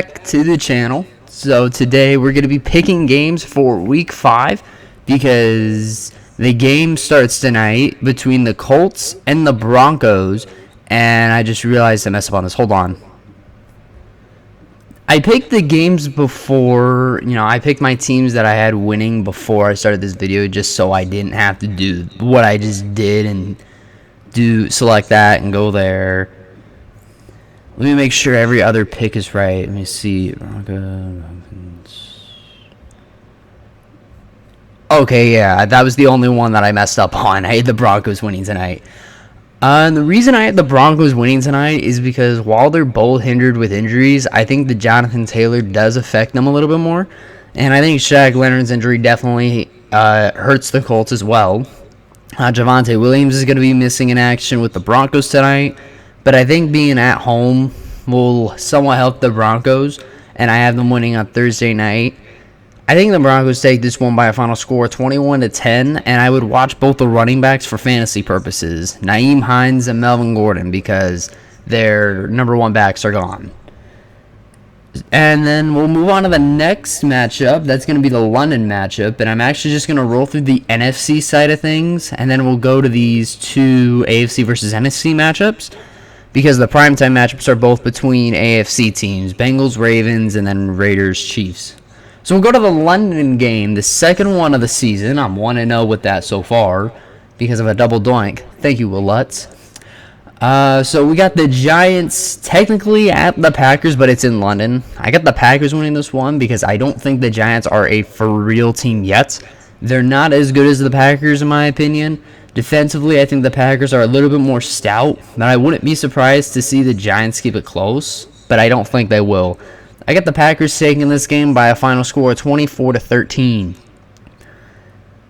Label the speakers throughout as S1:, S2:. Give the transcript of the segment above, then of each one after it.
S1: back to the channel. So today we're going to be picking games for week 5 because the game starts tonight between the Colts and the Broncos, and I just realized I messed up on this. Hold on. I picked the games before, I picked my teams that I had winning before I started this video just so I didn't have to do what I just did and select that and go there. Let me make sure every other pick is right. Let me see. Okay, yeah, that was the only one that I messed up on. I had the Broncos winning tonight. And the reason I had the Broncos winning tonight is because while they're both hindered with injuries, I think the Jonathan Taylor does affect them a little bit more. And I think Shaq Leonard's injury definitely hurts the Colts as well. Javonte Williams is going to be missing in action with the Broncos tonight. But I think being at home will somewhat help the Broncos, and I have them winning on Thursday night. I think the Broncos take this one by a final score 21-10, and I would watch both the running backs for fantasy purposes, Nyheim Hines and Melvin Gordon, because their number one backs are gone. And then we'll move on to the next matchup. That's going to be the London matchup, and I'm actually just going to roll through the NFC side of things, and then we'll go to these two AFC versus NFC matchups, because the primetime matchups are both between AFC teams, Bengals, Ravens, and then Raiders, Chiefs. So we'll go to the London game, the second one of the season. I'm 1-0 with that so far because of a double doink. Thank you, Will Lutz. So we got the Giants technically at the Packers, but it's in London. I got the Packers winning this one because I don't think the Giants are a for-real team yet. They're not as good as the Packers, in my opinion. Defensively, I think the Packers are a little bit more stout, but I wouldn't be surprised to see the Giants keep it close, but I don't think they will. I got the Packers taking this game by a final score of 24-13.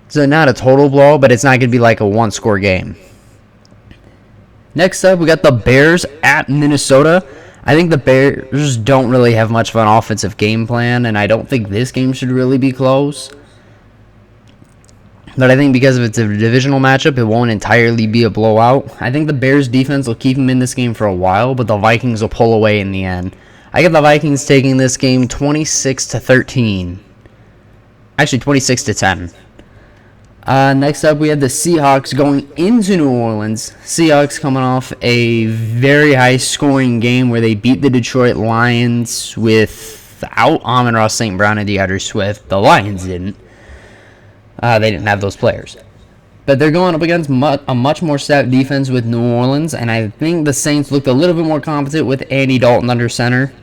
S1: So not a total blow, but it's not going to be like a one-score game. Next up, we got the Bears at Minnesota. I think the Bears don't really have much of an offensive game plan, and I don't think this game should really be close. But I think because of it's a divisional matchup, it won't entirely be a blowout. I think the Bears defense will keep them in this game for a while, but the Vikings will pull away in the end. I get the Vikings taking this game 26-13. Actually, 26-10. Next up, we have the Seahawks going into New Orleans. Seahawks coming off a very high-scoring game where they beat the Detroit Lions without Amon-Ra St. Brown and DeAndre Swift. The Lions didn't. They didn't have those players. But they're going up against a much more stout defense with New Orleans, and I think the Saints looked a little bit more competent with Andy Dalton under center,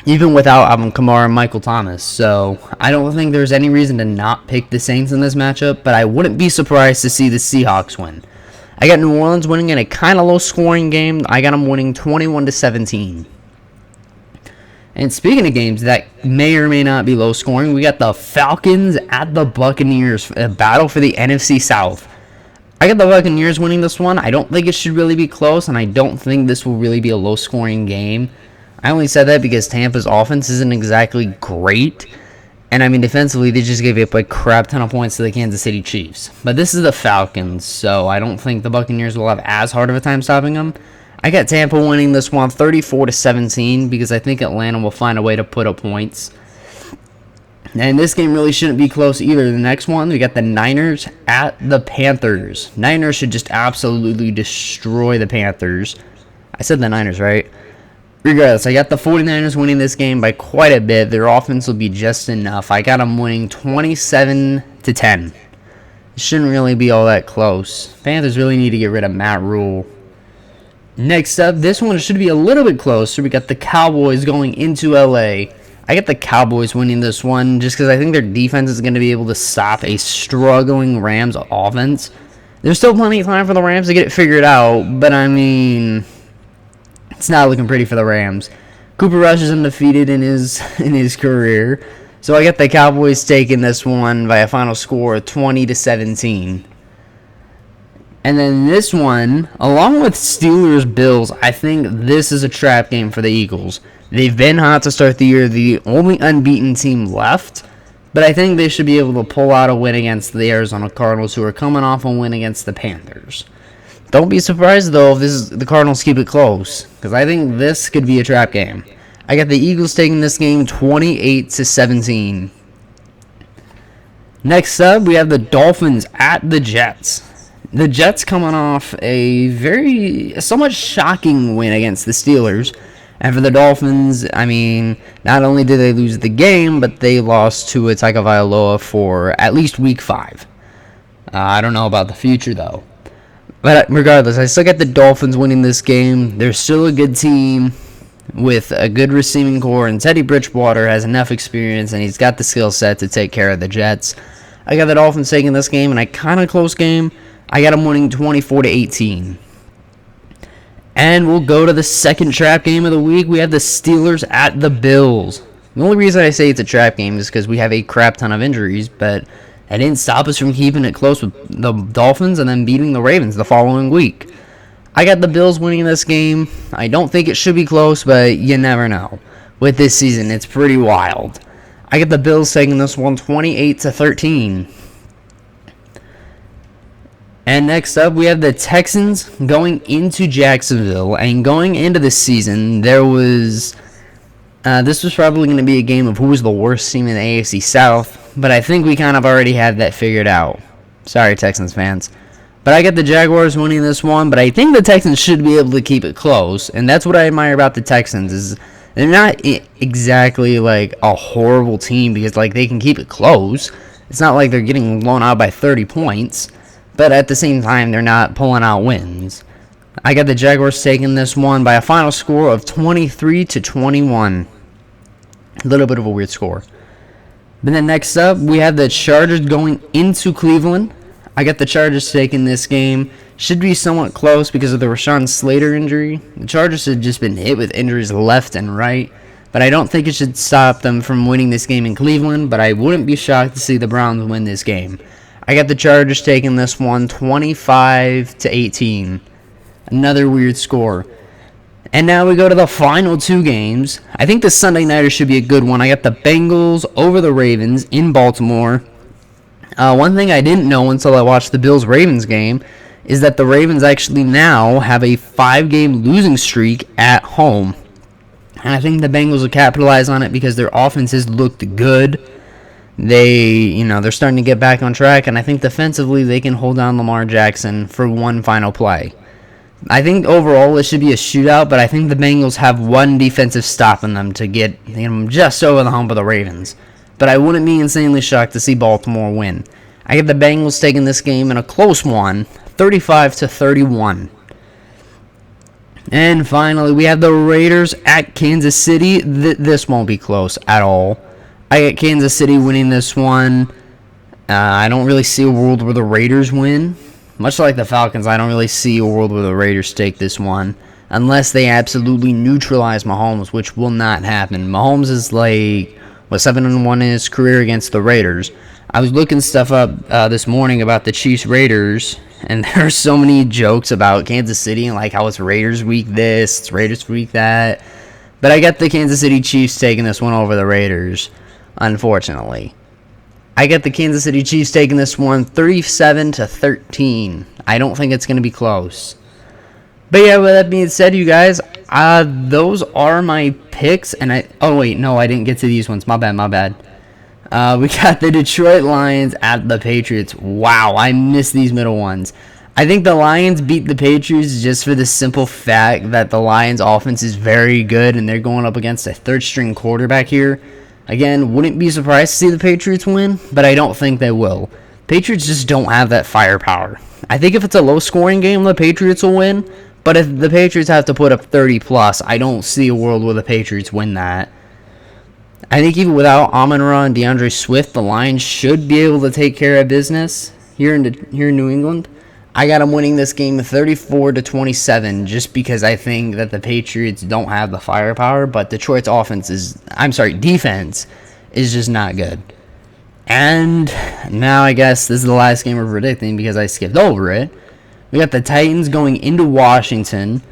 S1: even without Alvin Kamara and Michael Thomas. So I don't think there's any reason to not pick the Saints in this matchup, but I wouldn't be surprised to see the Seahawks win. I got New Orleans winning in a kind of low-scoring game. I got them winning 21-17. And speaking of games that may or may not be low scoring, we got the Falcons at the Buccaneers, a battle for the NFC South. I got the Buccaneers winning this one. I don't think it should really be close, and I don't think this will really be a low scoring game. I only said that because Tampa's offense isn't exactly great. And I mean, defensively, they just gave up a crap ton of points to the Kansas City Chiefs. But this is the Falcons, so I don't think the Buccaneers will have as hard of a time stopping them. I got Tampa winning this one 34-17 because I think Atlanta will find a way to put up points. And this game really shouldn't be close either. The next one, we got the Niners at the Panthers. Niners should just absolutely destroy the Panthers. I said the Niners, right? Regardless, I got the 49ers winning this game by quite a bit. Their offense will be just enough. I got them winning 27-10. It shouldn't really be all that close. Panthers really need to get rid of Matt Rule. Next up, this one should be a little bit closer. We got the Cowboys going into LA. I get the Cowboys winning this one just because I think their defense is going to be able to stop a struggling Rams offense. There's still plenty of time for the Rams to get it figured out, but I mean, it's not looking pretty for the Rams. Cooper Rush is undefeated in his career, so I get the Cowboys taking this one by a final score of 20-17. And then this one, along with Steelers-Bills, I think this is a trap game for the Eagles. They've been hot to start the year, the only unbeaten team left. But I think they should be able to pull out a win against the Arizona Cardinals, who are coming off a win against the Panthers. Don't be surprised, though, if the Cardinals keep it close, because I think this could be a trap game. I got the Eagles taking this game 28-17. Next up, we have the Dolphins at the Jets. The Jets coming off a somewhat shocking win against the Steelers. And for the Dolphins, I mean, not only did they lose the game, but they lost to Tagovailoa for at least week 5. I don't know about the future, though. But regardless, I still got the Dolphins winning this game. They're still a good team with a good receiving core, and Teddy Bridgewater has enough experience, and he's got the skill set to take care of the Jets. I got the Dolphins taking this game, and a kind of close game. I got them winning 24-18. And we'll go to the second trap game of the week. We have the Steelers at the Bills. The only reason I say it's a trap game is because we have a crap ton of injuries, but that didn't stop us from keeping it close with the Dolphins and then beating the Ravens the following week. I got the Bills winning this game. I don't think it should be close, but you never know. With this season, it's pretty wild. I got the Bills taking this one 28-13. And next up, we have the Texans going into Jacksonville. And going into this season, this was probably going to be a game of who was the worst team in the AFC South. But I think we kind of already had that figured out. Sorry, Texans fans. But I got the Jaguars winning this one. But I think the Texans should be able to keep it close. And that's what I admire about the Texans is they're not exactly like a horrible team because like they can keep it close. It's not like they're getting blown out by 30 points. But at the same time, they're not pulling out wins. I got the Jaguars taking this one by a final score of 23-21. A little bit of a weird score. But then next up, we have the Chargers going into Cleveland. I got the Chargers taking this game. Should be somewhat close because of the Rashawn Slater injury. The Chargers have just been hit with injuries left and right. But I don't think it should stop them from winning this game in Cleveland. But I wouldn't be shocked to see the Browns win this game. I got the Chargers taking this one 25-18. Another weird score. And now we go to the final two games. I think the Sunday nighter should be a good one. I got the Bengals over the Ravens in Baltimore. One thing I didn't know until I watched the Bills-Ravens game is that the Ravens actually now have a 5-game losing streak at home. And I think the Bengals will capitalize on it because their offense has looked good. They're starting to get back on track, and I think defensively they can hold down Lamar Jackson for one final play. I think overall it should be a shootout, but I think the Bengals have one defensive stop in them to get them just over the hump of the Ravens. But I wouldn't be insanely shocked to see Baltimore win. I get the Bengals taking this game in a close one, 35-31. And finally, we have the Raiders at Kansas City. This won't be close at all. I got Kansas City winning this one. I don't really see a world where the Raiders win. Much like the Falcons, I don't really see a world where the Raiders take this one. Unless they absolutely neutralize Mahomes, which will not happen. Mahomes is 7-1 in his career against the Raiders. I was looking stuff up this morning about the Chiefs-Raiders, and there are so many jokes about Kansas City and how it's Raiders week this, it's Raiders week that. But I got the Kansas City Chiefs taking this one over the Raiders. Unfortunately. I got the Kansas City Chiefs taking this one 37-13. I don't think it's going to be close. But yeah, with that being said, you guys, those are my picks. And I didn't get to these ones. My bad. We got the Detroit Lions at the Patriots. Wow, I missed these middle ones. I think the Lions beat the Patriots just for the simple fact that the Lions offense is very good and they're going up against a third-string quarterback here. Again, wouldn't be surprised to see the Patriots win, but I don't think they will. Patriots just don't have that firepower. I think if it's a low-scoring game, the Patriots will win, but if the Patriots have to put up 30+, I don't see a world where the Patriots win that. I think even without Amon-Ra and DeAndre Swift, the Lions should be able to take care of business here in New England. I got them winning this game 34-27 just because I think that the Patriots don't have the firepower, but Detroit's defense is just not good. And now I guess this is the last game we're predicting because I skipped over it. We got the Titans going into Washington.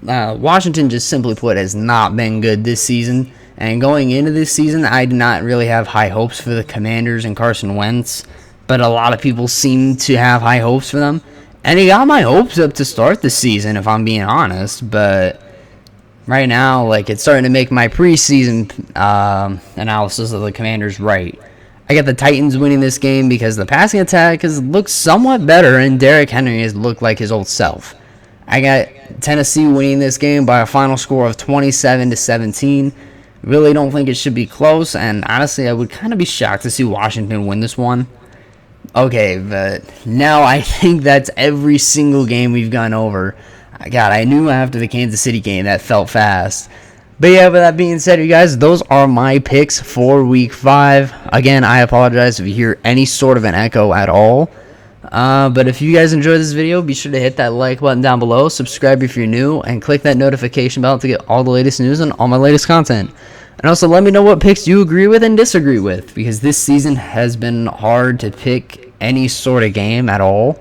S1: Washington, just simply put, has not been good this season. And going into this season, I did not really have high hopes for the Commanders and Carson Wentz. But a lot of people seem to have high hopes for them. And he got my hopes up to start the season, if I'm being honest. But right now, like, it's starting to make my preseason analysis of the Commanders right. I got the Titans winning this game because the passing attack has looked somewhat better, and Derrick Henry has looked like his old self. I got Tennessee winning this game by a final score of 27-17. Really don't think it should be close, and honestly, I would kind of be shocked to see Washington win this one. Okay, but now I think that's every single game we've gone over. God, I knew after the Kansas City game that felt fast. But yeah, with that being said, you guys, those are my picks for Week 5. Again, I apologize if you hear any sort of an echo at all. But if you guys enjoyed this video, be sure to hit that like button down below, subscribe if you're new, and click that notification bell to get all the latest news and all my latest content. And also let me know what picks you agree with and disagree with, because this season has been hard to pick any sort of game at all.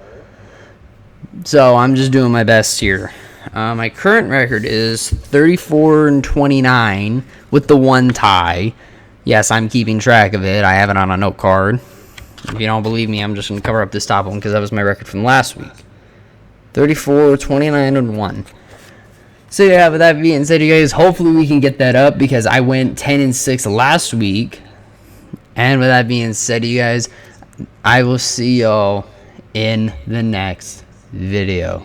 S1: So I'm just doing my best here. My current record is 34-29 with the one tie. Yes, I'm keeping track of it. I have it on a note card. If you don't believe me, I'm just going to cover up this top one because that was my record from last week. 34-29-1. So yeah, with that being said, you guys, hopefully we can get that up because I went 10-6 last week. And with that being said, you guys, I will see y'all in the next video.